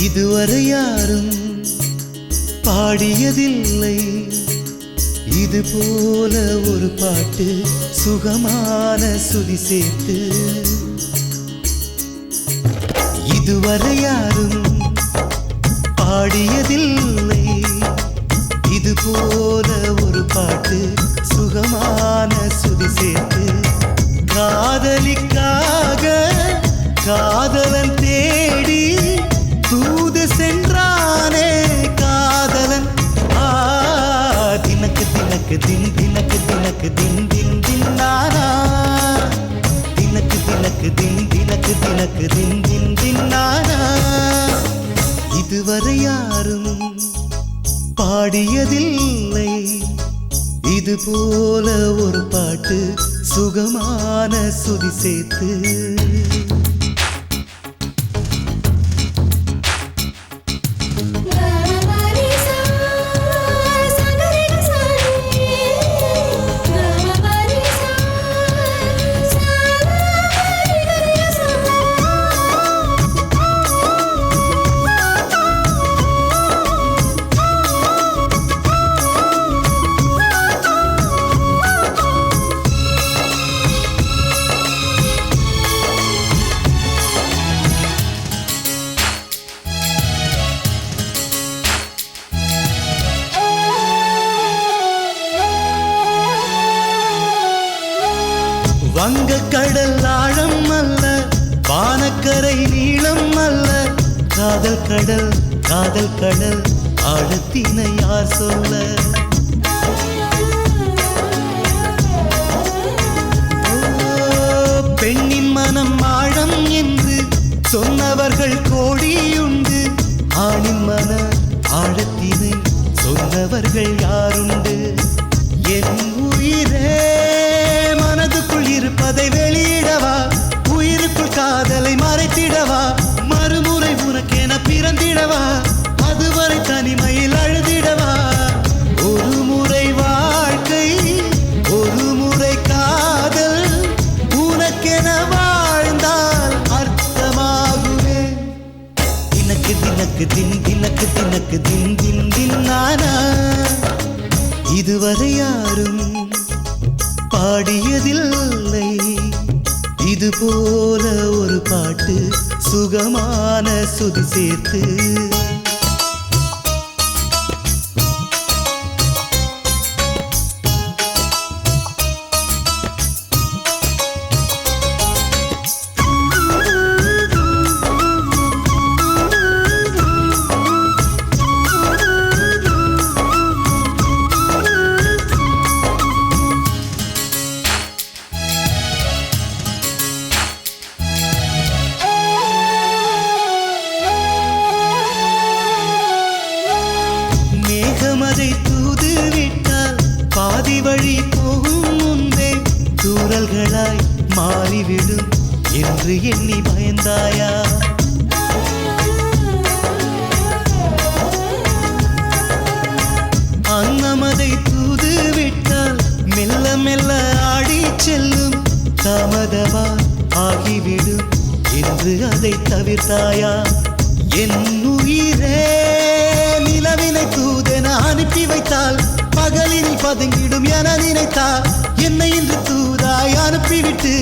இதுவரை யாரும் பாடியதில்லை இது போல ஒரு பாட்டு சுகமான சுதி சேர்த்து இதுவரை யாரும் பாடியதில்லை இது போல ஒரு பாட்டு சுகமான சுதி சேர்த்து காதலிக்காக காதலன் தேடி தூது சென்றானே காதலன் தினக்கு தினக்கு தின் தினக்கு தினக்கு தின் தின் தின் நானா தினக்கு தினக்கு தின் தினக்கு தினக்கு தின் தின் தின் நானா இதுவரை யாரும் பாடியதில்லை இது போல ஒரு பாட்டு சுகமான சுதி சேர்த்து வங்கக்கடல் ஆழம் அல்ல வானக்கரை நீளம் அல்ல காதல் கடல் ஆழத்தினை யார் சொல்ல பெண்ணின் மனம் ஆழம் என்று சொன்னவர்கள் கோடியுண்டு ஆணின் மன ஆழத்தினை சொன்னவர்கள் யாருண்டு என் உயிரே மனதுக்குள் இருப்பதை வெளியிடவா உயிருக்குள் காதலை மறைத்திடவா மறுமுறை உனக்கென பிறந்திடவா அதுவரை தனிமையில் அழுதிடவா ஒரு முறை வாழ்க்கை ஒரு முறை காதல் உனக்கென வாழ்ந்தால் அர்த்தமாகுமே தினக்கு தினக்கு தின் தினக்கு தினக்கு தின் தின் தின் நானா இதுவரை யாரும் பாடியதில்லை இது போல ஒரு பாட்டு சுகமான சுதி சேர்த்து அதை தூது விட்டால் பாதி வழி போகும் முன்பே தூறல்களாய் மாறிவிடும் என்று எண்ணி பயந்தாயா அன்னமதை தூது விட்டால் மெல்ல மெல்ல ஆடி செல்லும் தாமதமா ஆகிவிடும் என்று அதை தவிர்த்தாயா என் உயிரே நிலவினை தூதென அனுப்பி வைத்தால் பகலில் பதுங்கிடும் என நினைத்தால் என்னை இன்று தூதாய் அனுப்பிவிட்டு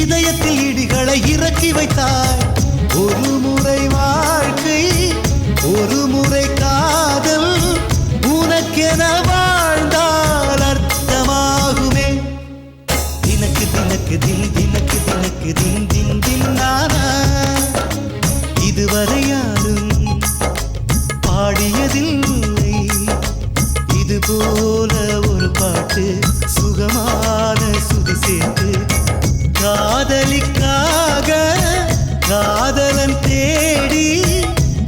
இதயத்தில் இடிகளை இறக்கி வைத்தாய் ஒரு முறை வாழ்க்கை ஒரு முறை காதல் உனக்கென வாழ்ந்தால் அர்த்தமாகுமே தினக்கு தினக்கு தின் தினக்கு தினக்கு தின் தின் தின் நானா இதுவரை யாரும் பாடியதில்லை இது போல ஒரு பாட்டு சுகமான சுதி சேர்த்து காதலிக்காக காதலன் தேடி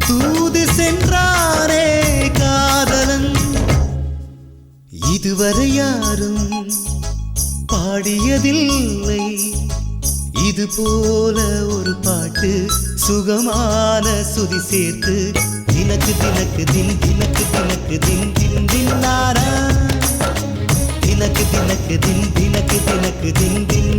தூது சென்றானே காதலன் இதுவரை யாரும் பாடியதில்லை இது போல ஒரு பாட்டு சுகமான சுதி சேர்த்து தினக்கு தினக்கு தின் தினக்கு தினக்கு தின் தின் தின் நானா தினக்கு தினக்கு தின் தினக்கு தினக்கு தின் தின்